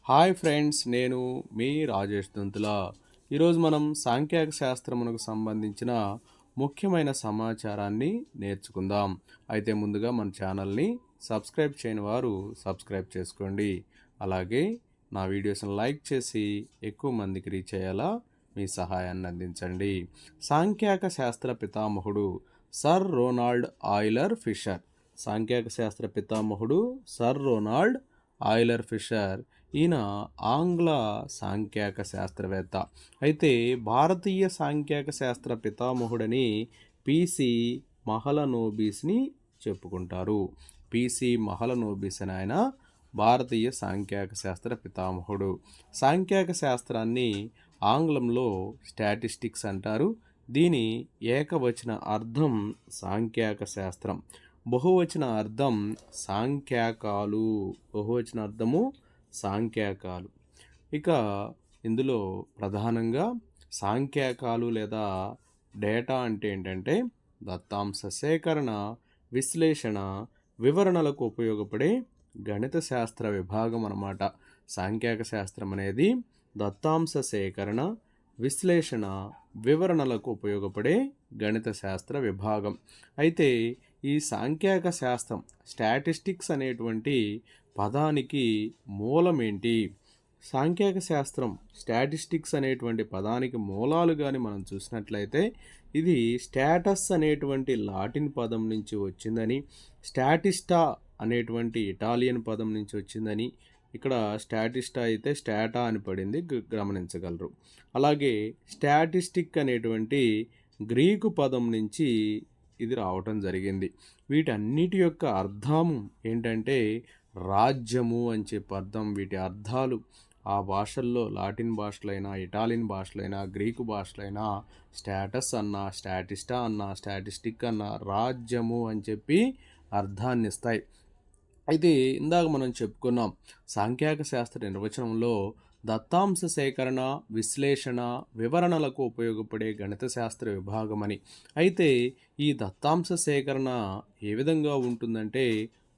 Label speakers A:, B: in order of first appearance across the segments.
A: Hi friends, నేను మీ రాజేష్ దంతుల. ఈరోజు మనం సాంఖ్యక శాస్త్రమునకు సంబంధించిన ముఖ్యమైన సమాచారాన్ని నేర్చుకుందాం. అయితే ముందుగా మన ఛానల్ని సబ్స్క్రైబ్ చేయని వారు సబ్స్క్రైబ్ చేసుకోండి. అలాగే నా వీడియోస్ని లైక్ చేసి ఎక్కువ మందికి రీచ్ అయ్యేలా మీ సహాయాన్ని అందించండి. సాంఖ్యక శాస్త్ర పితామహుడు సర్ రోనాల్డ్ ఆయిలర్ ఫిషర్. సాంఖ్యక శాస్త్ర పితామహుడు సర్ రోనాల్డ్ ఆయిలర్ ఫిషర్. ఈయన ఆంగ్ల సాంఖ్యక శాస్త్రవేత్త. అయితే భారతీయ సాంఖ్యక శాస్త్ర పితామహుడని పిసి మహలనోబిస్ని చెప్పుకుంటారు. పిసి మహలనోబిస్ అని ఆయన భారతీయ సాంఖ్యక శాస్త్ర పితామహుడు. సాంఖ్యక శాస్త్రాన్ని ఆంగ్లంలో స్టాటిస్టిక్స్ అంటారు. దీని ఏకవచన అర్థం సాంఖ్యక శాస్త్రం, బహువచన అర్థం సాంఖ్యకాలు. బహువచన అర్థము సాంఖ్యకాలు. ఇక ఇందులో ప్రధానంగా సాంఖ్యకాలు లేదా డేటా అంటే ఏంటంటే దత్తాంశ సేకరణ, విశ్లేషణ, వివరణలకు ఉపయోగపడే గణిత శాస్త్ర విభాగం అన్నమాట. సాంఖ్యక శాస్త్రం అనేది దత్తాంశ సేకరణ, విశ్లేషణ, వివరణలకు ఉపయోగపడే గణిత శాస్త్ర విభాగం. అయితే ఈ సాంఖ్యక శాస్త్రం స్టాటిస్టిక్స్ అనేటువంటి పదానికి మూలమేంటి? సాంఖ్యక శాస్త్రం స్టాటిస్టిక్స్ అనేటువంటి పదానికి మూలాలు కానీ మనం చూసినట్లయితే ఇది స్టాటస్ అనేటువంటి లాటిన్ పదం నుంచి వచ్చిందని, స్టాటిస్టా అనేటువంటి ఇటాలియన్ పదం నుంచి వచ్చిందని, ఇక్కడ స్టాటిస్టా అయితే స్టాటా అని పడింది, గమనించగలరు. అలాగే స్టాటిస్టిక్ అనేటువంటి గ్రీకు పదం నుంచి ఇది రావటం జరిగింది. వీటన్నిటి యొక్క అర్థం ఏంటంటే రాజ్యము అని చెప్పి అర్థం. వీటి అర్థాలు ఆ భాషల్లో లాటిన్ భాషలైనా, ఇటాలియన్ భాషలైనా, గ్రీకు భాషలైనా స్టాటస్ అన్నా, స్టాటిస్టా అన్నా, స్టాటిస్టిక్ అన్నా రాజ్యము అని చెప్పి అర్థాన్ని ఇస్తాయి. అయితే ఇందాక మనం చెప్పుకున్నాం సాంఖ్యక శాస్త్ర నిర్వచనంలో దత్తాంశ సేకరణ, విశ్లేషణ, వివరణలకు ఉపయోగపడే గణిత శాస్త్ర విభాగమని. అయితే ఈ దత్తాంశ సేకరణ ఏ విధంగా ఉంటుందంటే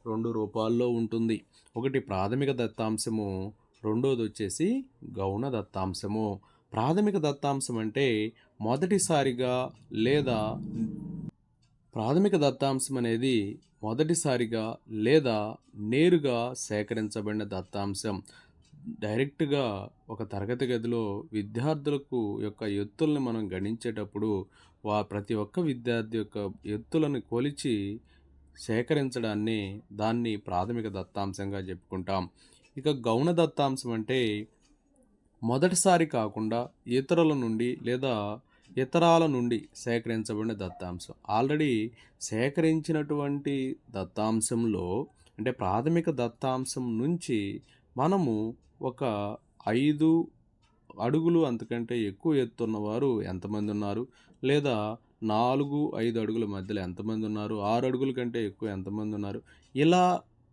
A: 2 రూపాల్లో ఉంటుంది. ఒకటి ప్రాథమిక దత్తాంశము, రెండోది వచ్చేసి గౌణ దత్తాంశము. ప్రాథమిక దత్తాంశం అంటే మొదటిసారిగా లేదా ప్రాథమిక దత్తాంశం అనేది మొదటిసారిగా లేదా నేరుగా సేకరించబడిన దత్తాంశం. డైరెక్ట్గా ఒక తరగతి గదిలో విద్యార్థులకు యొక్క ఎత్తుల్ని మనం గణించేటప్పుడు ప్రతి ఒక్క విద్యార్థి యొక్క ఎత్తులను కొలిచి సేకరించడాన్ని దాన్ని ప్రాథమిక దత్తాంశంగా చెప్పుకుంటాం. ఇక గౌణ దత్తాంశం అంటే మొదటిసారి కాకుండా ఇతరుల నుండి లేదా ఇతరాల నుండి సేకరించబడిన దత్తాంశం. ఆల్రెడీ సేకరించినటువంటి దత్తాంశంలో అంటే ప్రాథమిక దత్తాంశం నుంచి మనము ఒక 5 అడుగులు అంతకంటే ఎక్కువ ఎత్తున్నవారు ఎంతమంది ఉన్నారు, లేదా 4-5 అడుగుల మధ్యలో ఎంతమంది ఉన్నారు, 6 అడుగుల కంటే ఎక్కువ ఎంతమంది ఉన్నారు, ఇలా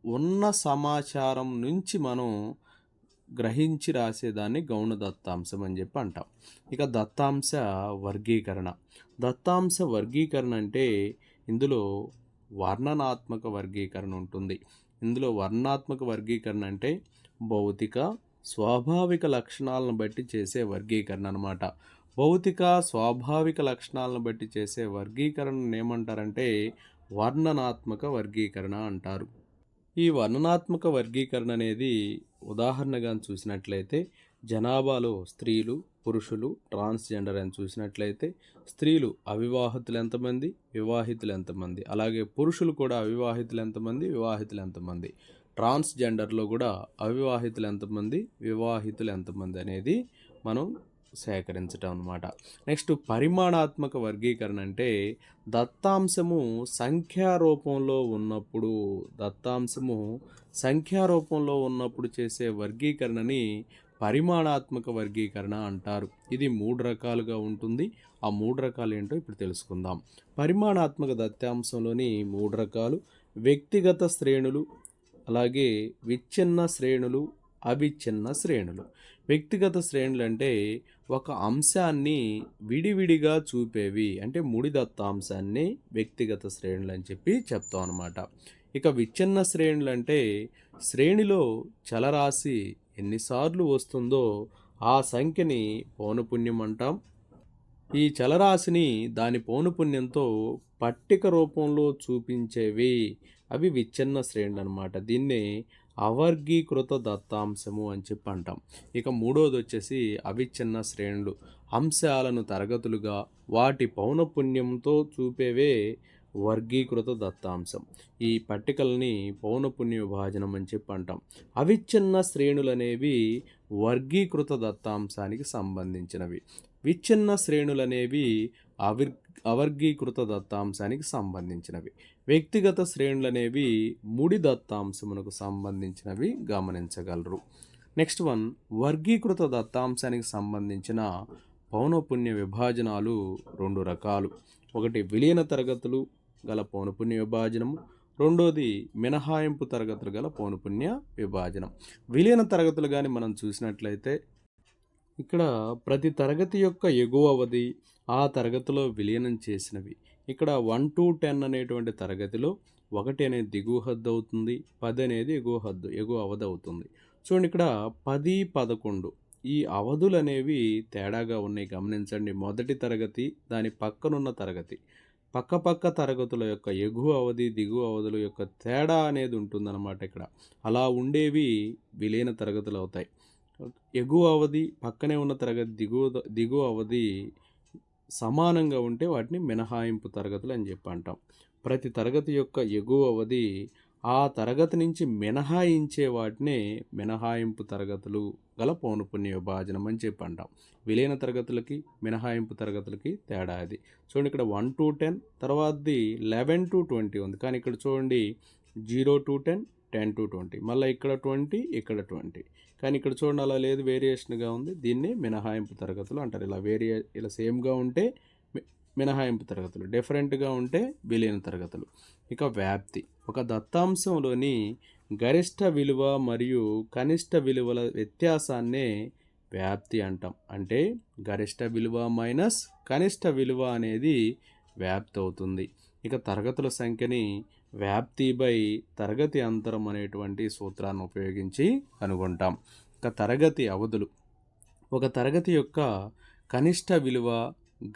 A: ఉన్న సమాచారం నుంచి మనం గ్రహించి రాసేదాన్ని గౌణ దత్తాంశం అని చెప్పి అంటాం. ఇక దత్తాంశ వర్గీకరణ. దత్తాంశ వర్గీకరణ అంటే ఇందులో వర్ణనాత్మక వర్గీకరణ ఉంటుంది. ఇందులో వర్ణనాత్మక వర్గీకరణ అంటే భౌతిక స్వాభావిక లక్షణాలను బట్టి చేసే వర్గీకరణ అన్నమాట. భౌతిక స్వాభావిక లక్షణాలను బట్టి చేసే వర్గీకరణను ఏమంటారంటే వర్ణనాత్మక వర్గీకరణ అంటారు. ఈ వర్ణనాత్మక వర్గీకరణ అనేది ఉదాహరణగా చూసినట్లయితే జనాభాలో స్త్రీలు, పురుషులు, ట్రాన్స్జెండర్ అని చూసినట్లయితే స్త్రీలు అవివాహితులు ఎంతమంది, వివాహితులు ఎంతమంది, అలాగే పురుషులు కూడా అవివాహితులు ఎంతమంది, వివాహితులు ఎంతమంది, ట్రాన్స్జెండర్లో కూడా అవివాహితులు ఎంతమంది, వివాహితులు ఎంతమంది అనేది మనం సేకరించటం అన్నమాట. నెక్స్ట్ పరిమాణాత్మక వర్గీకరణ అంటే దత్తాంశము సంఖ్యారూపంలో ఉన్నప్పుడు చేసే వర్గీకరణని పరిమాణాత్మక వర్గీకరణ అంటారు. ఇది 3 రకాలుగా ఉంటుంది. ఆ 3 రకాలు ఏంటో ఇప్పుడు తెలుసుకుందాం. పరిమాణాత్మక దత్తాంశంలోని 3 రకాలు వ్యక్తిగత శ్రేణులు, అలాగే విచ్ఛిన్న శ్రేణులు, అవిచ్ఛిన్న శ్రేణులు. వ్యక్తిగత శ్రేణులు అంటే ఒక అంశాన్ని విడివిడిగా చూపేవి, అంటే ముడి దత్తాంశాన్ని వ్యక్తిగత శ్రేణులు అని చెప్పి చెప్తాం అన్నమాట. ఇక విచ్ఛిన్న శ్రేణులు అంటే శ్రేణిలో చలరాశి ఎన్నిసార్లు వస్తుందో ఆ సంఖ్యని పౌనపున్యం అంటాం. ఈ చలరాశిని దాని పౌనపున్యంతో పట్టిక రూపంలో చూపించేవి అవి విచ్ఛిన్న శ్రేణులు అనమాట. దీన్నే అవర్గీకృత దత్తాంశము అని చెప్పి అంటాం. ఇక మూడోది వచ్చేసి అవిచ్ఛిన్న శ్రేణులు. అంశాలను తరగతులుగా వాటి పౌనపున్యంతో చూపేవే వర్గీకృత దత్తాంశం. ఈ పట్టికల్ని పౌనపున్య విభాజనం అని చెప్పి అంటాం. అవిచ్ఛిన్న శ్రేణులు అనేవి వర్గీకృత దత్తాంశానికి సంబంధించినవి. విచ్ఛిన్న శ్రేణులు అనేవి అవర్గీకృత దత్తాంశానికి సంబంధించినవి. వ్యక్తిగత శ్రేణులు అనేవి ముడి దత్తాంశమునకు సంబంధించినవి గమనించగలరు. నెక్స్ట్ వన్, వర్గీకృత దత్తాంశానికి సంబంధించిన పౌనపున్య విభాజనాలు 2 రకాలు. ఒకటి విలీన తరగతులు గల పౌనపున్య విభాజనము, రెండోది మినహాయింపు తరగతులు గల పౌనపున్య విభాజనం. విలీన తరగతులు కానీ మనం చూసినట్లయితే ఇక్కడ ప్రతి తరగతి యొక్క ఎగువ అవధి ఆ తరగతిలో విలీనం చేసినవి. ఇక్కడ 1 to 10 అనేటువంటి తరగతిలో 1 అనేది దిగువ హద్దు అవుతుంది, 10 అనేది ఎగువ అవధి అవుతుంది. చూడండి ఇక్కడ 10, 11 ఈ అవధులు అనేవి తేడాగా ఉన్నాయి గమనించండి. మొదటి తరగతి దాని పక్కనున్న తరగతి పక్క తరగతుల యొక్క ఎగువ అవధి దిగువ అవధుల యొక్క తేడా అనేది ఉంటుందన్నమాట. ఇక్కడ అలా ఉండేవి విలీన తరగతులు అవుతాయి. ఎగువ అవధి పక్కనే ఉన్న తరగతి దిగువ అవధి సమానంగా ఉంటే వాటిని మినహాయింపు తరగతులు అని చెప్పి అంటాం. ప్రతి తరగతి యొక్క ఎగువ అవధి ఆ తరగతి నుంచి మినహాయించే వాటినే మినహాయింపు తరగతులు గల పౌనపున్య విభాజనం అని చెప్పి అంటాం. విలీన తరగతులకి మినహాయింపు తరగతులకి తేడా అది. చూడండి ఇక్కడ 1 to 10, తర్వాతది 11 to 20 ఉంది. కానీ ఇక్కడ చూడండి 0 to 10, 10 to 20, మళ్ళీ ఇక్కడ 20, ఇక్కడ 20. కానీ ఇక్కడ చూడండి అలా లేదు, వేరియేషన్గా ఉంది. దీన్ని మినహాయింపు తరగతులు అంటారు. ఇలా సేమ్గా ఉంటే మినహాయింపు తరగతులు, డిఫరెంట్గా ఉంటే విలీన తరగతులు. ఇక వ్యాప్తి. ఒక దత్తాంశంలోని గరిష్ట విలువ మరియు కనిష్ట విలువల వ్యత్యాసాన్నే వ్యాప్తి అంటాం. అంటే గరిష్ట విలువ మైనస్ కనిష్ట విలువ అనేది వ్యాప్తి అవుతుంది. ఇక తరగతుల సంఖ్యని వ్యాప్తి బై తరగతి అంతరం అనేటువంటి సూత్రాన్ని ఉపయోగించి కనుగొంటాం. ఇక తరగతి అవధులు. ఒక తరగతి యొక్క కనిష్ట విలువ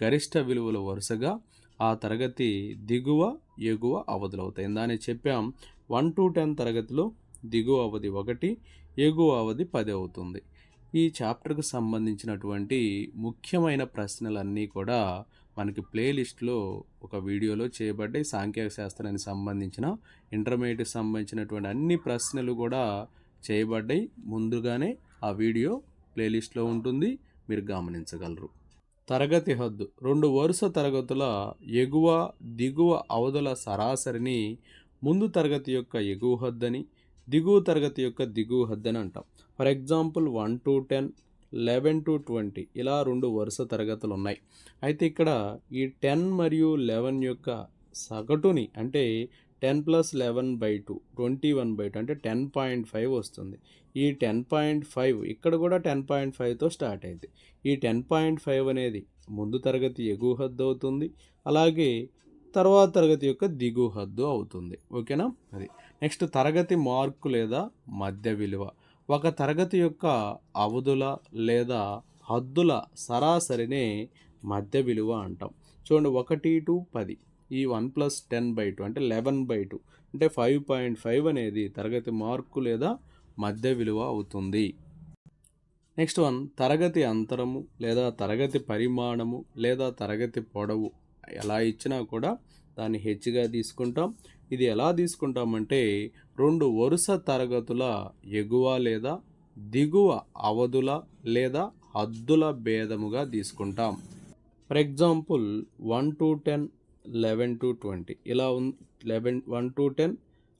A: గరిష్ట విలువలు వరుసగా ఆ తరగతి దిగువ ఎగువ అవధులు అవుతాయి. దాన్ని చెప్పాం. 1 to 10 తరగతిలో దిగువ అవధి 1, ఎగువ అవధి 10 అవుతుంది. ఈ చాప్టర్కు సంబంధించినటువంటి ముఖ్యమైన ప్రశ్నలన్నీ కూడా మనకి ప్లేలిస్ట్లో ఒక వీడియోలో చేయబడ్డాయి. సాంఖ్యక శాస్త్రానికి సంబంధించిన ఇంటర్మీడియట్కి సంబంధించినటువంటి అన్ని ప్రశ్నలు కూడా చేయబడ్డాయి. ముందుగానే ఆ వీడియో ప్లేలిస్ట్లో ఉంటుంది, మీరు గమనించగలరు. తరగతి హద్దు. 2 వరుస తరగతుల ఎగువ దిగువ అవధుల సరాసరిని ముందు తరగతి యొక్క ఎగువ హద్దని, దిగువ తరగతి యొక్క దిగువ హద్దని అంటాం. ఫర్ ఎగ్జాంపుల్ 1 to 10, 11 to 20 ఇలా 2 వరుస తరగతులు ఉన్నాయి. అయితే ఇక్కడ ఈ 10 మరియు 11 యొక్క సగటుని అంటే 10 + 11/2 21/2 అంటే 10.5 వస్తుంది. ఈ 10.5 ఇక్కడ కూడా 10.5తో స్టార్ట్ అయింది. ఈ 10.5 అనేది ముందు తరగతి ఎగువ హద్దు అవుతుంది, అలాగే తర్వాత తరగతి యొక్క దిగువ హద్దు అవుతుంది. ఓకేనా? అది నెక్స్ట్ తరగతి మార్కు లేదా మధ్య విలువ. ఒక తరగతి యొక్క అవధుల లేదా హద్దుల సరాసరినే మధ్య విలువ అంటాం. చూడండి 1 to 10 ఈ 1 + 10/2 అంటే 11/2 అంటే 5.5 అనేది తరగతి మార్కు లేదా మధ్య విలువ అవుతుంది. నెక్స్ట్ వన్, తరగతి అంతరము లేదా తరగతి పరిమాణము లేదా తరగతి పొడవు ఎలా ఇచ్చినా కూడా దాన్ని హెచ్గా తీసుకుంటాం. ఇది ఎలా తీసుకుంటామంటే 2 వరుస తరగతుల ఎగువ లేదా దిగువ అవధుల లేదా హద్దుల భేదముగా తీసుకుంటాం. ఫర్ ఎగ్జాంపుల్ 1 to 10, 11 to 20 ఇలా 1 to 10,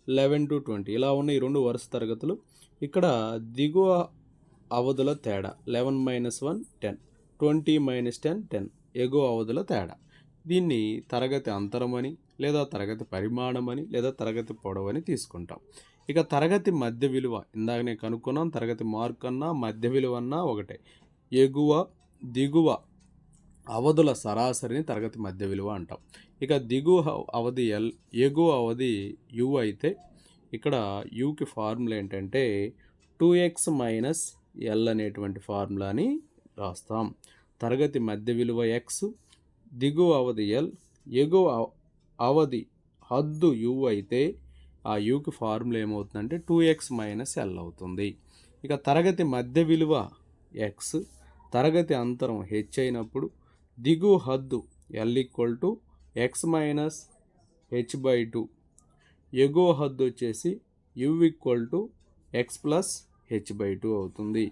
A: 11 to 20 ఇలా ఉన్న ఈ 2 వరుస తరగతులు. ఇక్కడ దిగువ అవధుల తేడా 11 - 1 10, 20 - 10 10 ఎగువ అవధుల తేడా. దీన్ని తరగతి అంతరమని లేదా తరగతి పరిమాణమని లేదా తరగతి పొడవని తీసుకుంటాం. ఇక తరగతి మధ్య విలువ ఇందాకనే కనుక్కున్నాం. తరగతి మార్క్ అన్నా మధ్య విలువ అన్నా ఒకటే. ఎగువ దిగువ అవధుల సరాసరిని తరగతి మధ్య విలువ అంటాం. ఇక దిగువ అవధి L, ఎగువ అవధి U అయితే ఇక్కడ యూకి ఫార్ములా ఏంటంటే 2x మైనస్ ఎల్ అనేటువంటి ఫార్ములాని రాస్తాం. తరగతి మధ్య విలువ x, దిగువ అవధి ఎల్, ఎగువ అవధి హద్దు u అయితే ఆ యూకి ఫార్ములా ఏమవుతుందంటే 2x మైనస్ ఎల్ అవుతుంది. ఇక తరగతి మధ్య విలువ x, తరగతి అంతరం h అయినప్పుడు దిగువ హద్దు L equal to X minus h/2, ఎగువ హద్దు వచ్చేసి u equal to X plus h/2 అవుతుంది.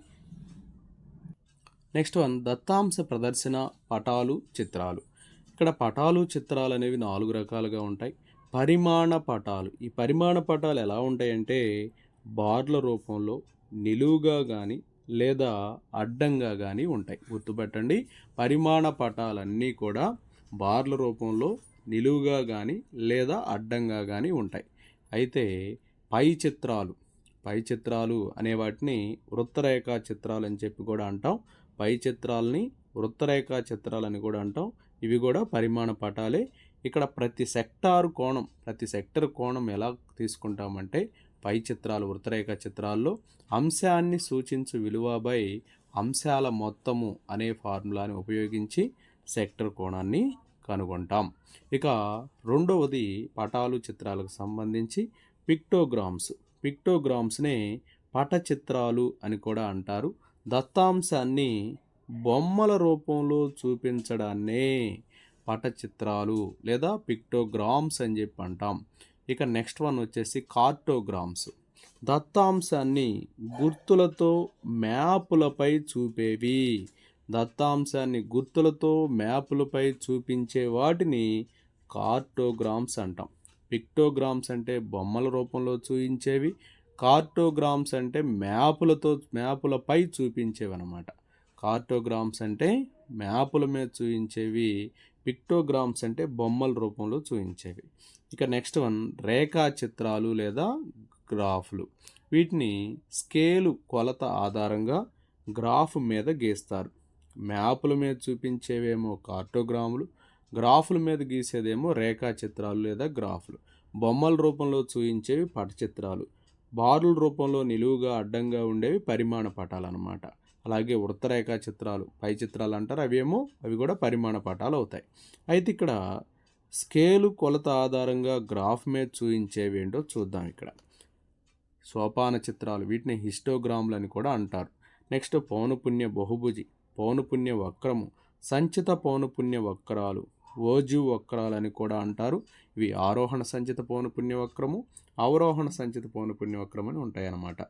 A: నెక్స్ట్ వన్, దత్తాంశ ప్రదర్శన పటాలు చిత్రాలు. ఇక్కడ పటాలు చిత్రాలు అనేవి 4 రకాలుగా ఉంటాయి. పరిమాణ పటాలు, ఈ పరిమాణ పటాలు ఎలా ఉంటాయంటే బార్ల రూపంలో నిలువుగా కానీ లేదా అడ్డంగా కానీ ఉంటాయి. గుర్తుపెట్టండి, పరిమాణ పటాలన్నీ కూడా బార్ల రూపంలో నిలువుగా కానీ లేదా అడ్డంగా కానీ ఉంటాయి. అయితే పై చిత్రాలు అనే వాటిని వృత్తరేఖా చిత్రాలు అని చెప్పి కూడా అంటాం. పై చిత్రాలని వృత్తరేఖా చిత్రాలని కూడా అంటాం. ఇవి కూడా పరిమాణ పటాలే. ఇక్కడ ప్రతి సెక్టర్ కోణం ఎలా తీసుకుంటామంటే పై చిత్రాలు వృత్తరేఖా చిత్రాల్లో అంశాన్ని సూచించు విలువ బై అంశాల మొత్తము అనే ఫార్ములాని ఉపయోగించి సెక్టర్ కోణాన్ని కనుగొంటాం. ఇక రెండవది పటాలు చిత్రాలకు సంబంధించి పిక్టోగ్రామ్స్నే పటచిత్రాలు అని కూడా అంటారు. దత్తాంశాన్ని బొమ్మల రూపంలో చూపించడాన్నే పటచిత్రాలు లేదా పిక్టోగ్రామ్స్ అని చెప్పి అంటాం. ఇక నెక్స్ట్ వన్ వచ్చేసి కార్టోగ్రామ్స్. దత్తాంశాన్ని గుర్తులతో మ్యాపులపై చూపేవి. దత్తాంశాన్ని గుర్తులతో మ్యాపులపై చూపించే వాటిని కార్టోగ్రామ్స్ అంటాం. పిక్టోగ్రామ్స్ అంటే బొమ్మల రూపంలో చూపించేవి, కార్టోగ్రామ్స్ అంటే మ్యాపులపై చూపించేవి అన్నమాట. కార్టోగ్రామ్స్ అంటే మ్యాపుల మీద చూపించేవి, పిక్టోగ్రామ్స్ అంటే బొమ్మల రూపంలో చూపించేవి. ఇక నెక్స్ట్ వన్, రేఖా చిత్రాలు లేదా గ్రాఫ్లు. వీటిని స్కేలు కొలత ఆధారంగా గ్రాఫ్ మీద గీస్తారు. మ్యాపుల మీద చూపించేవేమో కార్టోగ్రాములు, గ్రాఫుల మీద గీసేదేమో రేఖా చిత్రాలు లేదా గ్రాఫ్లు. బొమ్మల రూపంలో చూపించేవి పటచిత్రాలు, బారుల రూపంలో నిలువుగా అడ్డంగా ఉండేవి పరిమాణ పటాలు అన్నమాట. అలాగే వృత్తరేఖా చిత్రాలు పై చిత్రాలు అంటారు, అవి కూడా పరిమాణ పటాలు అవుతాయి. అయితే ఇక్కడ స్కేలు కొలత ఆధారంగా గ్రాఫ్ మీద చూపించేవి ఏంటో చూద్దాం. ఇక్కడ సోపాన చిత్రాలు, వీటిని హిస్టోగ్రామ్లు అని కూడా అంటారు. నెక్స్ట్ పౌనపున్య బహుభుజి, పౌనపున్య వక్రము, సంచిత పౌనపున్య వక్రాలు, ఓజు వక్రాలు అని కూడా అంటారు. ఇవి ఆరోహణ సంచిత పౌనపున్య వక్రము, అవరోహణ సంచిత పౌనపున్య వక్రం అని ఉంటాయన్నమాట.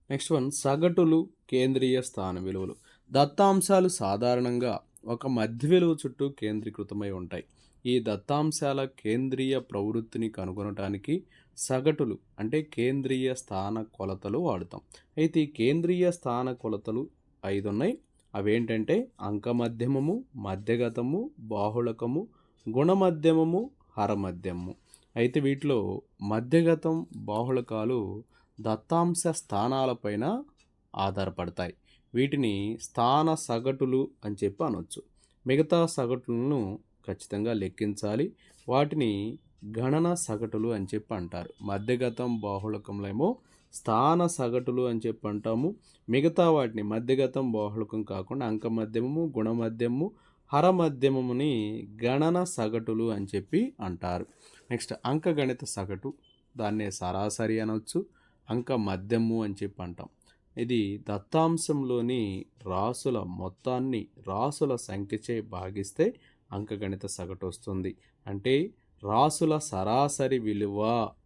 A: నెక్స్ట్ వన్, సగటులు కేంద్రీయ స్థాన విలువలు. దత్తాంశాలు సాధారణంగా ఒక మధ్య విలువ చుట్టూ కేంద్రీకృతమై ఉంటాయి. ఈ దత్తాంశాల కేంద్రీయ ప్రవృత్తిని కనుగొనటానికి సగటులు అంటే కేంద్రీయ స్థాన కొలతలు వాడుతాం. అయితే ఈ కేంద్రీయ స్థాన కొలతలు 5 ఉన్నాయి. అవేంటంటే అంకమధ్యమము, మధ్యగతము, బాహుళకము, గుణమధ్యమము, హరమధ్యమము. అయితే వీటిలో మధ్యగతం, బాహుళకాలు దత్తాంశ స్థానాలపైన ఆధారపడతాయి. వీటిని స్థాన సగటులు అని చెప్పి అనొచ్చు. మిగతా సగటులను ఖచ్చితంగా లెక్కించాలి. వాటిని గణన సగటులు అని చెప్పి అంటారు. మధ్యగతం, బాహుళకంలేమో స్థాన సగటులు అని చెప్పి అంటాము. మిగతా వాటిని మధ్యగతం, బాహుళకం కాకుండా అంకమధ్యమము, గుణమధ్యమము, హరమధ్యమముని గణన సగటులు అని చెప్పి అంటారు. నెక్స్ట్ అంకగణిత సగటు, దాన్నే సరాసరి అనవచ్చు, అంక మధ్యము అని చెప్పి అంటాం. ఇది దత్తాంశంలోని రాసుల మొత్తాన్ని రాసుల సంఖ్యచే భాగిస్తే అంకగణిత సగటు వస్తుంది. అంటే రాసుల సరాసరి విలువ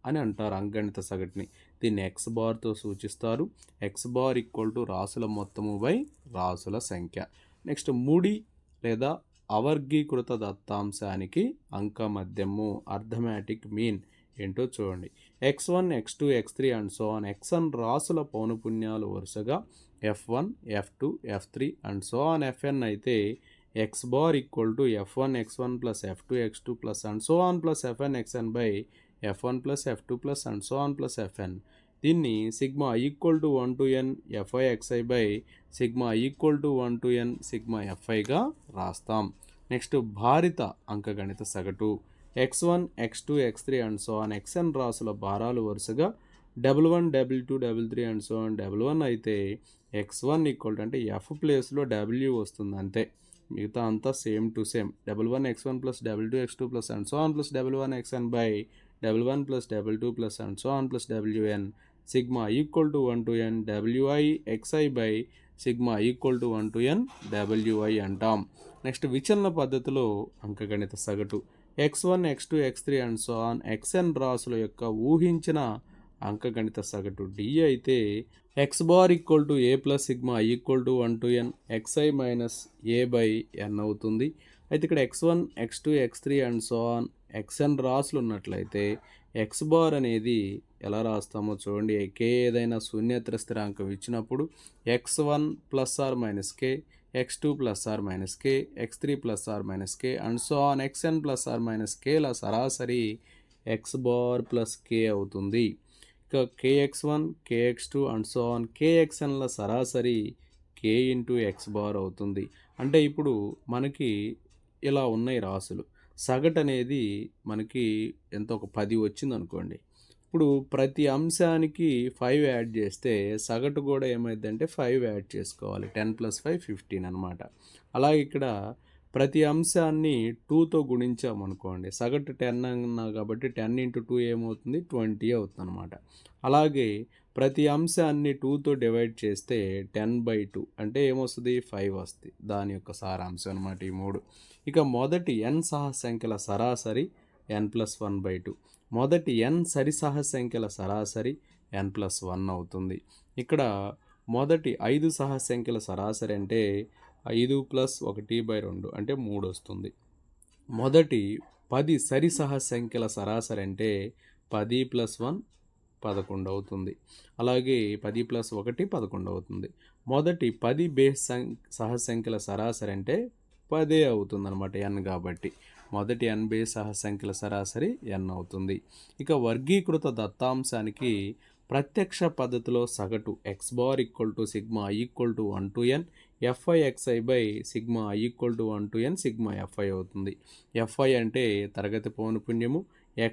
A: అని అంటారు అంకగణిత సగటుని. దీన్ని ఎక్స్ బార్తో సూచిస్తారు. ఎక్స్ బార్ ఈక్వల్ టు రాసుల మొత్తము బై రాసుల సంఖ్య. నెక్స్ట్ ముడి లేదా అవర్గీకృత దత్తాంశానికి అంక మధ్యము అర్థమెటిక్ మీన్ ఏంటో చూడండి. x1, x2, x3 and so on. x1 రాసుల పౌనపున్యాలు వరుసగా f1, f2, f3 and so on fn అయితే x bar equal to f1 x1 plus f2 x2 plus and so on plus fn xn by f1 plus f2 plus and so on plus fn. దీన్ని sigma equal to 1 to n fi xi by sigma equal to 1 to n sigma fiగా రాస్తాం. Next భారిత అంకగణిత సగటు. x1, x2, x3 and so on xn రాసుల భారాలు వరుసగా double 2 double 3 and so on double 1 అయితే x1 equal to అంటే F ప్లేస్లో డబ్ల్యూ వస్తుంది అంతే. మిగతా అంతా same to same. Double 1 x1 plus double 2 x2 plus and so on plus double 1 xn by double 1 plus double 2 plus and so on plus wn sigma equal to 1 to n wi xi by sigma equal to 1 to n wi అంటాం. Next విచలన పద్ధతిలో అంకగణిత సగటు x1 x2 x3 and so on xn రాసుల యొక్క ఊహించిన అంకగణిత సగటు d అయితే x bar equal to A plus sigma equal to 1 to n xi minus A by n అవుతుంది. అయితే ఇక్కడ x1 x2 x3 and so on xn రాసులు ఉన్నట్లయితే x బార్ అనేది ఎలా రాస్తామో చూడండి. k ఏదైనా శూన్యేతర స్థిరాంకం ఇచ్చినప్పుడు x1 plus r minus k x2 plus r minus k x3 plus r minus k and so on xn plus r minus k ల సరాసరి x బార్ ప్లస్ k అవుతుంది. ఇక kx1 kx2 and so on kxnల సరాసరి k into x bar అవుతుంది. అంటే ఇప్పుడు మనకి ఇలా ఉన్నాయి రాసులు. సగటు అనేది మనకి ఎంత ఒక 10 వచ్చింది అనుకోండి. ఇప్పుడు ప్రతి అంశానికి 5 యాడ్ చేస్తే సగటు కూడా ఏమైందంటే 5 యాడ్ చేసుకోవాలి. 10 + 5 15 అనమాట. అలాగే ఇక్కడ ప్రతి అంశాన్ని 2తో గుణించామనుకోండి. సగటు 10 అన్నా కాబట్టి 10 × 2 ఏమవుతుంది 20 అవుతుంది అనమాట. అలాగే ప్రతి అంశాన్ని 2తో డివైడ్ చేస్తే 10/2 అంటే ఏమొస్తుంది 5 వస్తుంది. దాని యొక్క సారాంశం అనమాట ఈ 3. ఇక మొదటి n సహసంఖ్యల సరాసరి n+1/2. మొదటి n సరి సహసంఖ్యల సరాసరి n+1 అవుతుంది. ఇక్కడ మొదటి 5 సహసంఖ్యల సరాసరి అంటే 5 + 1/2 అంటే 3 వస్తుంది. మొదటి 10 సరి సహసంఖ్యల సరాసరి అంటే 10 + 1 11 అవుతుంది. అలాగే 10 + 1 11 అవుతుంది. మొదటి 10 బేస్ సహసంఖ్యల సరాసరి అంటే 10 అవుతుంది అనమాట n కాబట్టి. మొదటి n బేస్ సహసంఖ్యల సరాసరి n అవుతుంది. ఇక వర్గీకృత దత్తాంశానికి ప్రత్యక్ష పద్ధతిలో సగటు x bar equal to sigma equal to 1 to n fi xi by sigma equal to 1 to n sigma fi అవుతుంది. fi అంటే తరగతి పౌనపున్యము,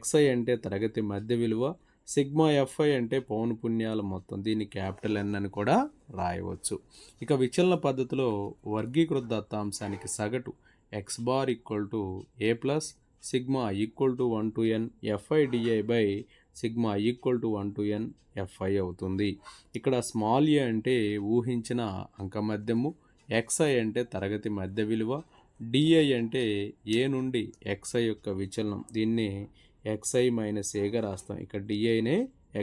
A: xi అంటే తరగతి మధ్య విలువ, సిగ్మా fi అంటే పౌనపున్యాల మొత్తం. దీన్ని క్యాపిటల్ N అని కూడా రాయవచ్చు. ఇక విచలన పద్ధతిలో వర్గీకృత దత్తాంశానికి సగటు x bar equal to A plus sigma equal to 1 to n fi di by sigma equal to 1 to n fi అవుతుంది. ఇక్కడ స్మాల్ a అంటే ఊహించిన అంకమధ్యము, xi అంటే తరగతి మధ్య విలువ, di అంటే a నుండి xi యొక్క విచలనం. దీన్ని xi మైనస్ ఏగా రాస్తాం. ఇక్కడ diనే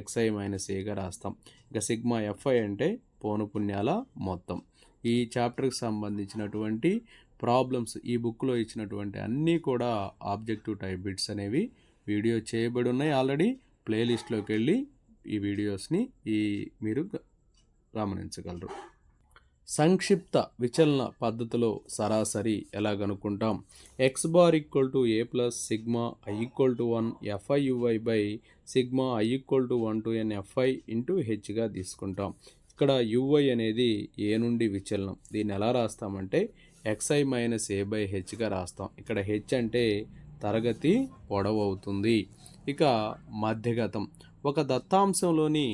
A: xi మైనస్ ఏగా రాస్తాం. ఇక సిగ్మా fi అంటే పౌనపున్యాల మొత్తం. ఈ చాప్టర్కి సంబంధించినటువంటి ప్రాబ్లమ్స్ ఈ బుక్లో ఇచ్చినటువంటి అన్నీ కూడా ఆబ్జెక్టివ్ టైప్ బిట్స్ అనేవి వీడియో చేయబడి ఉన్నాయి. ఆల్రెడీ ప్లేలిస్ట్లోకి వెళ్ళి ఈ వీడియోస్ని మీరు గమనించగలరు. సంక్షిప్త విచలన పద్ధతిలో సరాసరి ఎలా కనుక్కుంటాం? x bar equal to A plus sigma i equal to 1 fi ui by sigma i equal to 1 to n fi into హెచ్గా తీసుకుంటాం. ఇక్కడ ui అనేది ఏ నుండి విచలనం. దీన్ని ఎలా రాస్తామంటే xi మైనస్ ఏ బై హెచ్గా రాస్తాం. ఇక్కడ హెచ్ అంటే తరగతి పొడవు అవుతుంది. ఇక మధ్యగతం ఒక దత్తాంశంలోని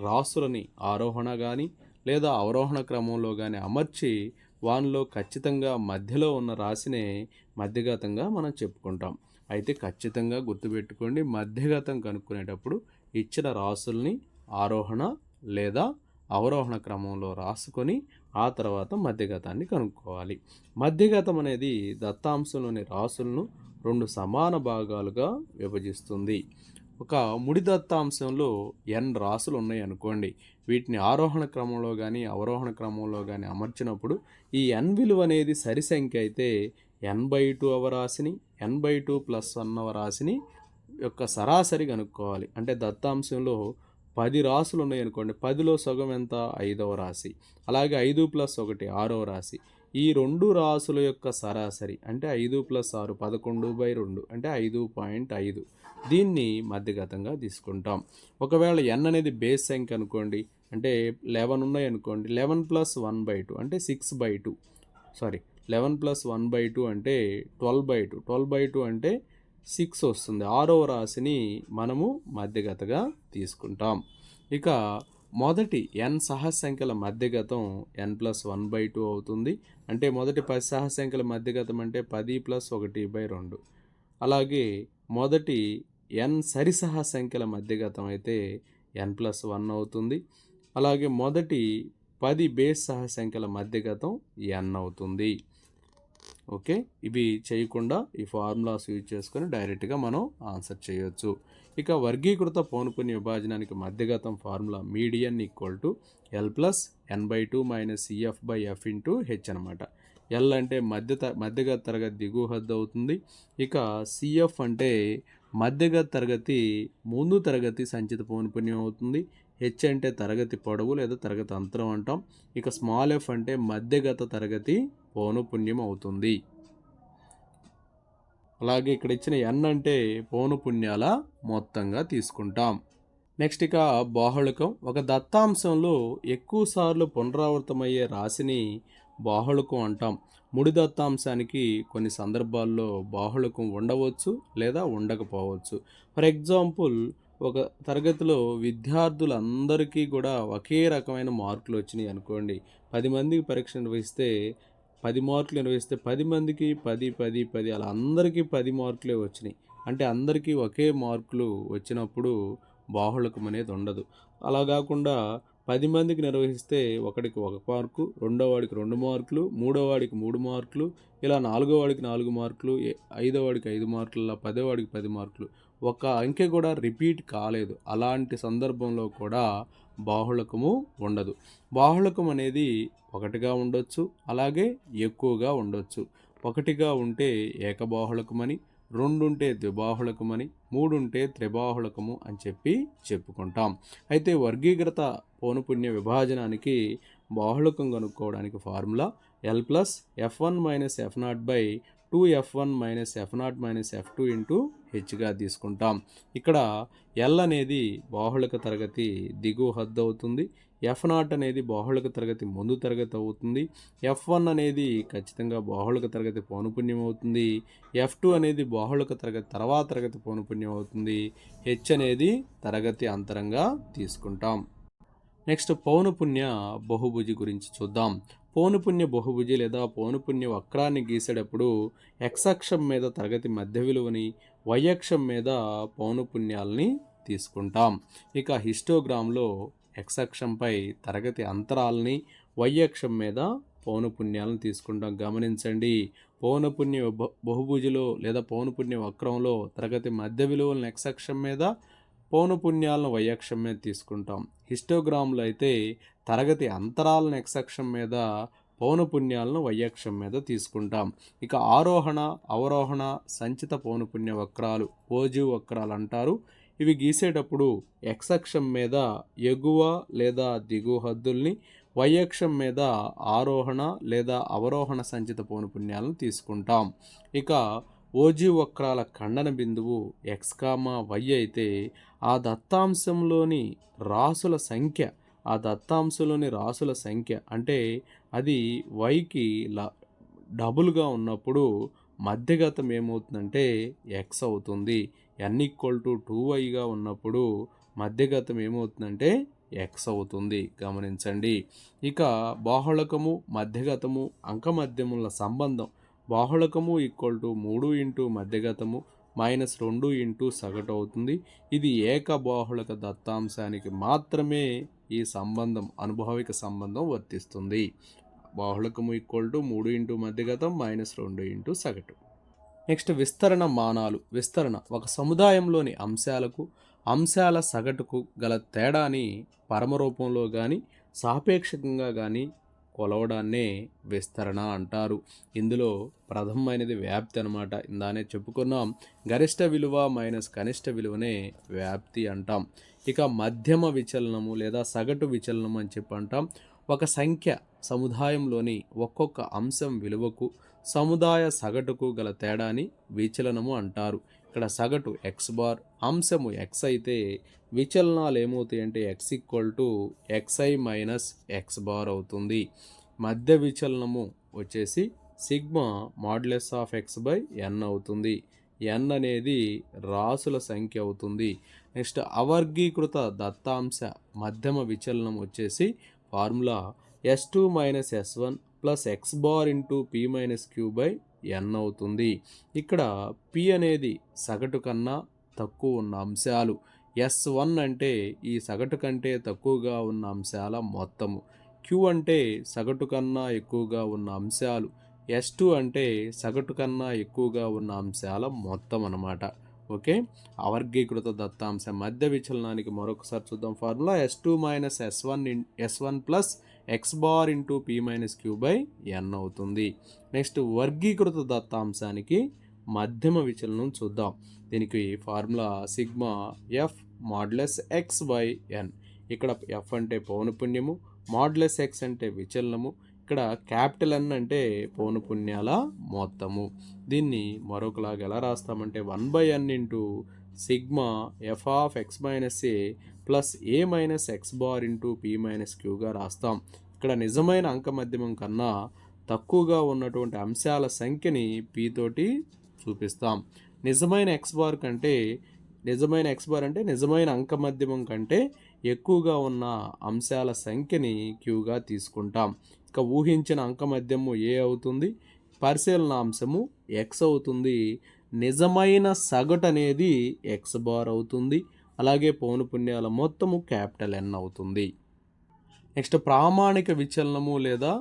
A: రాసులని ఆరోహణ కానీ లేదా అవరోహణ క్రమంలో కానీ అమర్చి వానిలో ఖచ్చితంగా మధ్యలో ఉన్న రాశినే మధ్యగతంగా మనం చెప్పుకుంటాం. అయితే ఖచ్చితంగా గుర్తుపెట్టుకోండి, మధ్యగతం కనుక్కునేటప్పుడు ఇచ్చిన రాసుల్ని ఆరోహణ లేదా అవరోహణ క్రమంలో రాసుకొని ఆ తర్వాత మధ్యగతాన్ని కనుక్కోవాలి. మధ్యగతం అనేది దత్తాంశంలోని రాసులను 2 సమాన భాగాలుగా విభజిస్తుంది. ఒక ముడి దత్తాంశంలో n రాసులు ఉన్నాయి అనుకోండి. వీటిని ఆరోహణ క్రమంలో కానీ అవరోహణ క్రమంలో కానీ అమర్చినప్పుడు ఈ n విలువ అనేది సరి సంఖ్య అయితే n/2 అవరాశిని n/2 + 1 అవరాశిని యొక్క సరాసరి కనుక్కోవాలి. అంటే దత్తాంశంలో 10 రాసులు ఉన్నాయి అనుకోండి. 10లో సగం ఎంత 5వ రాశి. అలాగే 5 + 1 6వ రాశి. ఈ 2 రాసుల యొక్క సరాసరి అంటే 5 + 6 11/2 అంటే 5.5. దీన్ని మధ్యగతంగా తీసుకుంటాం. ఒకవేళ n అనేది బేస్ సంఖ్య అనుకోండి, అంటే 11 ఉన్నాయి అనుకోండి. 11 + 1/2 అంటే 6/2. 11 + 1/2 అంటే 12/2. 12/2 అంటే 6 వస్తుంది. 6వ రాశిని మనము మధ్యగతగా తీసుకుంటాం. ఇక మొదటి n సహసంఖ్యల మధ్యగతం n+1/2 అవుతుంది. అంటే మొదటి 10 సహసంఖ్యల మధ్యగతం అంటే 10 + 1/2. అలాగే మొదటి n సరి సహసంఖ్యల మధ్యగతం అయితే n+1 అవుతుంది. అలాగే మొదటి 10 బేస్ సహసంఖ్యల మధ్యగతం n అవుతుంది. ఓకే, ఇవి చేయకుండా ఈ ఫార్ములాస్ యూజ్ చేసుకొని డైరెక్ట్గా మనం ఆన్సర్ చేయొచ్చు. ఇక వర్గీకృత పౌనపున్య విభాజనానికి మధ్యగతం formula median =L+n/2 - CF/F × H అనమాట. L అంటే మధ్యగత తరగతి దిగువ హద్దు అవుతుంది. ఇక CF అంటే మధ్యగత తరగతి ముందు తరగతి సంచిత పౌనపున్యం అవుతుంది. H అంటే తరగతి పొడవు లేదా తరగతి అంతరం అంటాం. ఇక స్మాల్ f అంటే మధ్యగత తరగతి పౌనపున్యం అవుతుంది. అలాగే ఇక్కడ ఇచ్చిన n అంటే పౌనపున్యాల మొత్తంగా తీసుకుంటాం. నెక్స్ట్ ఇక బాహుళకం. ఒక దత్తాంశంలో ఎక్కువ సార్లు పునరావృతమయ్యే రాశిని బాహుళకం అంటాం. ముడి దత్తాంశానికి కొన్ని సందర్భాల్లో బాహుళకం ఉండవచ్చు లేదా ఉండకపోవచ్చు. ఫర్ ఎగ్జాంపుల్, ఒక తరగతిలో విద్యార్థులందరికీ కూడా ఒకే రకమైన మార్కులు వచ్చినాయి అనుకోండి. 10 మందికి పరీక్ష నిర్వహిస్తే 10 మార్కులు నిర్వహిస్తే 10 మందికి 10, 10, 10 అలా అందరికీ 10 మార్కులే వచ్చినాయి. అంటే అందరికీ ఒకే మార్కులు వచ్చినప్పుడు బాహుళకం అనేది ఉండదు. అలా కాకుండా 10 మందికి నిర్వహిస్తే ఒకడికి 1 మార్కు, రెండో వాడికి 2 మార్కులు, మూడో వాడికి 3 మార్కులు, ఇలా నాలుగో వాడికి 4 మార్కులు, ఐదో వాడికి 5 మార్కులు, ఇలా 10వ వాడికి 10 మార్కులు. ఒక అంకె కూడా రిపీట్ కాలేదు. అలాంటి సందర్భంలో కూడా బాహుళకము ఉండదు. బాహుళకం అనేది ఒకటిగా ఉండొచ్చు, అలాగే ఎక్కువగా ఉండొచ్చు. ఒకటిగా ఉంటే ఏకబాహుళకమని, 2 ఉంటే ద్విబాహుళకమని, 3 ఉంటే త్రిబాహుళకము అని చెప్పుకుంటాం. అయితే వర్గీకృత పౌనపున్య విభాజనానికి బాహుళకం కనుక్కోవడానికి formula L+F1 - F0/2F1 - F0 - F2 × Hగా తీసుకుంటాం. ఇక్కడ L అనేది బాహుళక తరగతి దిగువ హద్దు అవుతుంది. F0 అనేది బాహుళక తరగతి ముందు తరగతి అవుతుంది. F1 అనేది ఖచ్చితంగా బాహుళక తరగతి పౌనపున్యం అవుతుంది. F2 అనేది బాహుళక తరగతి తర్వాత తరగతి పౌనపున్యం అవుతుంది. H అనేది తరగతి అంతరంగా తీసుకుంటాం. నెక్స్ట్ పౌనపున్య బహుభుజి గురించి చూద్దాం. పౌనపున్య బహుభుజి లేదా పౌనపున్య వక్రాన్ని గీసేటప్పుడు x అక్షం మీద తరగతి మధ్య విలువని, y అక్షం మీద పౌనపున్యాలని తీసుకుంటాం. ఇక హిస్టోగ్రామ్లో x అక్షంపై తరగతి అంతరాలని, y అక్షం మీద పౌనపున్యాలను తీసుకుంటాం. గమనించండి, పౌనపున్య బహుభుజిలో లేదా పౌనపున్య వక్రంలో తరగతి మధ్య విలువలను x అక్షం మీద, పౌనపున్యాలను y అక్షం మీద తీసుకుంటాం. హిస్టోగ్రామ్లో అయితే తరగతి అంతరాలను x అక్షం మీద, పౌనపున్యాలను y అక్షం మీద తీసుకుంటాం. ఇక ఆరోహణ, అవరోహణ సంచిత పౌనపున్య వక్రాలు ఓజివ్ వక్రాలు అంటారు. ఇవి గీసేటప్పుడు x అక్షం మీద ఎగువ లేదా దిగువ హద్దుల్ని, y అక్షం మీద ఆరోహణ లేదా అవరోహణ సంచిత పౌనపున్యాలను తీసుకుంటాం. ఇక ఓజివ్ వక్రాల ఖండన బిందువు x, y అయితే ఆ దత్తాంశంలోని రాసుల సంఖ్య అంటే అది yకి డబుల్గా ఉన్నప్పుడు మధ్యగతం ఏమవుతుందంటే x అవుతుంది. n = 2yగా ఉన్నప్పుడు మధ్యగతం ఏమవుతుందంటే x అవుతుంది. గమనించండి. ఇక బాహుళకము, మధ్యగతము, అంకమధ్యముల సంబంధం. బాహుళకము = 3 × మధ్యగతము -2 × సగటు అవుతుంది. ఇది ఏకబాహుళక దత్తాంశానికి మాత్రమే ఈ సంబంధం, అనుభావిక సంబంధం వర్తిస్తుంది. బాహుళకము = 3 × మధ్యగతం -2 × సగటు. నెక్స్ట్ విస్తరణ మానాలు. విస్తరణ ఒక సముదాయంలోని అంశాల సగటుకు గల తేడాని పరమరూపంలో కానీ సాపేక్షకంగా కానీ కొలవడాన్నే విస్తరణ అంటారు. ఇందులో ప్రథమమైనది వ్యాప్తి అనమాట. ఇందానే చెప్పుకున్నాం, గరిష్ట విలువ మైనస్ కనిష్ట విలువనే వ్యాప్తి అంటాం. ఇక మధ్యమ విచలనము లేదా సగటు విచలనం అని అంటాం. ఒక సంఖ్య సముదాయంలోని ఒక్కొక్క అంశం విలువకు సముదాయ సగటుకు గల తేడాని విచలనము అంటారు. ఇక్కడ సగటు x బార్, అంశము x అయితే విచలనాలు ఏమవుతాయి అంటే x = xi - x బార్ అవుతుంది. మధ్య విచలనము వచ్చేసి సిగ్మా |x/n అవుతుంది. n అనేది రాసుల సంఖ్య అవుతుంది. నెక్స్ట్ అవర్గీకృత దత్తాంశ మధ్యమ విచలనం వచ్చేసి formula S2 minus S1 plus X bar into P minus Q by N అవుతుంది. ఇక్కడ పి అనేది సగటు కన్నా తక్కువ ఉన్న అంశాలు, S1 అంటే ఈ సగటు కంటే తక్కువగా ఉన్న అంశాల మొత్తము, క్యూ అంటే సగటు కన్నా ఎక్కువగా ఉన్న అంశాలు, S2 అంటే సగటు కన్నా ఎక్కువగా ఉన్న అంశాల మొత్తం అన్నమాట. ఓకే, అవర్గీకృత దత్తాంశ మధ్య విచలనానికి మరొకసారి చూద్దాం. Formula S2 minus S1 plus X bar into P minus Q by N అవుతుంది. నెక్స్ట్ వర్గీకృత దత్తాంశానికి మధ్యమ విచలనం చూద్దాం. దీనికి formula sigma F modulus X by N. ఇక్కడ ఎఫ్ అంటే పౌనపున్యము, మాడ్యులస్ ఎక్స్ అంటే విచలనము, ఇక్కడ క్యాపిటల్ ఎన్ అంటే పౌనపున్యాల మొత్తము. దీన్ని మరొకలాగా ఎలా రాస్తామంటే 1/n into sigma F of X minus A plus A minus X bar into P minus క్యూగా రాస్తాం. ఇక్కడ నిజమైన అంక మధ్యమం కన్నా తక్కువగా ఉన్నటువంటి అంశాల సంఖ్యని పి తోటి చూపిస్తాం. నిజమైన ఎక్స్ బార్ అంటే నిజమైన అంక మధ్యమం కంటే ఎక్కువగా ఉన్న అంశాల సంఖ్యని క్యూగా తీసుకుంటాం. ఇక ఊహించిన అంక మధ్యము ఏ అవుతుంది, పరిశీలనాంశము ఎక్స్ అవుతుంది, నిజమైన సగటు అనేది ఎక్స్ బార్ అవుతుంది, అలాగే పౌనపున్యాల మొత్తము క్యాపిటల్ ఎన్ అవుతుంది. నెక్స్ట్ ప్రామాణిక విచలనము లేదా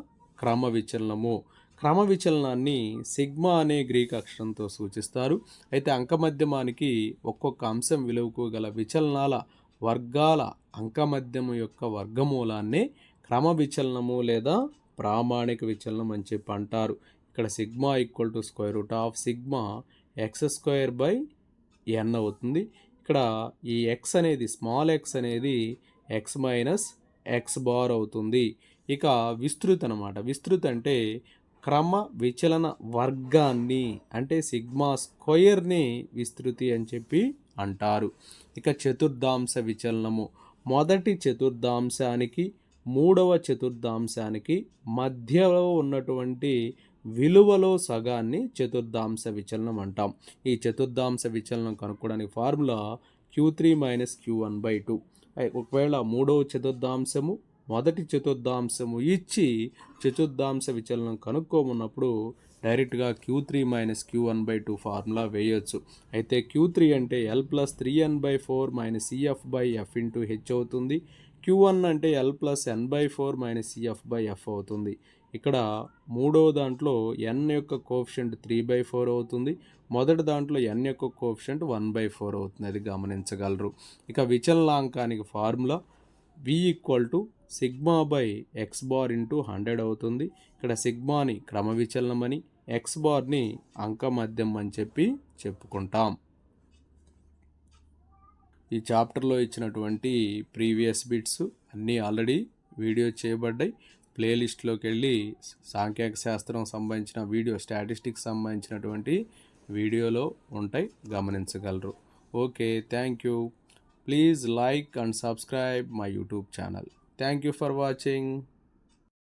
A: క్రమ విచలనము. క్రమ విచలనాన్ని సిగ్మా అనే గ్రీక్ అక్షరంతో సూచిస్తారు. అయితే అంకమధ్యమానికి ఒక్కొక్క అంశం విలువకు గల విచలనాల వర్గాల అంకమధ్యము యొక్క వర్గమూలాన్ని క్రమ విచలనము లేదా ప్రామాణిక విచలనం అని చెప్పి అంటారు. ఇక్కడ sigma equal to square root of sigma X square by N అవుతుంది. ఇక్కడ ఈ ఎక్స్ అనేది స్మాల్ ఎక్స్ అనేది ఎక్స్ మైనస్ ఎక్స్ బార్ అవుతుంది. ఇక విస్తృత అనమాట. విస్తృత అంటే క్రమ విచలన వర్గాన్ని అంటే సిగ్మా స్క్వేర్ని విస్తృతి అని చెప్పి అంటారు. ఇక చతుర్థాంశ విచలనము మొదటి చతుర్థాంశానికి మూడవ చతుర్థాంశానికి మధ్యలో ఉన్నటువంటి విలువలో సగాన్ని చతుర్థాంశ విచలనం అంటాం. ఈ చతుర్థాంశ విచలనం కనుక్కోవడానికి ఫార్ములా Q3 మైనస్ Q1/2. ఒకవేళ మూడవ చతుర్థాంశము మొదటి చతుర్థాంశము ఇచ్చి చతుర్థాంశ విచలనం కనుక్కోమన్నప్పుడు డైరెక్ట్గా Q3 మైనస్ Q1/2 ఫార్ములా వేయొచ్చు. అయితే Q3 అంటే L plus 3n/4 minus CF/F into H అవుతుంది. Q1 అంటే L plus n/4 minus CF/F అవుతుంది. ఇక్కడ మూడో దాంట్లో n యొక్క కోఎఫిషియంట్ 3/4 అవుతుంది, మొదటి దాంట్లో n యొక్క కోఎఫిషియంట్ 1/4 అవుతుంది. అది గమనించగలరు. ఇక విచలనాంకానికి formula V equal to sigma by X bar into 100 అవుతుంది. ఇక్కడ సిగ్మాని క్రమ విచలనమని, ఎక్స్ బార్ని అంక మధ్యం అని చెప్పి చెప్పుకుంటాం. ఈ చాప్టర్లో ఇచ్చినటువంటి ప్రీవియస్ బిట్స్ అన్నీ ఆల్రెడీ వీడియో చేయబడ్డాయి. ప్లేలిస్ట్లోకి వెళ్ళి సాంఖ్యక శాస్త్రం సంబంధించిన వీడియో, స్టాటిస్టిక్స్ సంబంధించినటువంటి వీడియోలో ఉంటాయి, గమనించగలరు. Okay, thank you. Please like and subscribe my YouTube channel. Thank you for watching.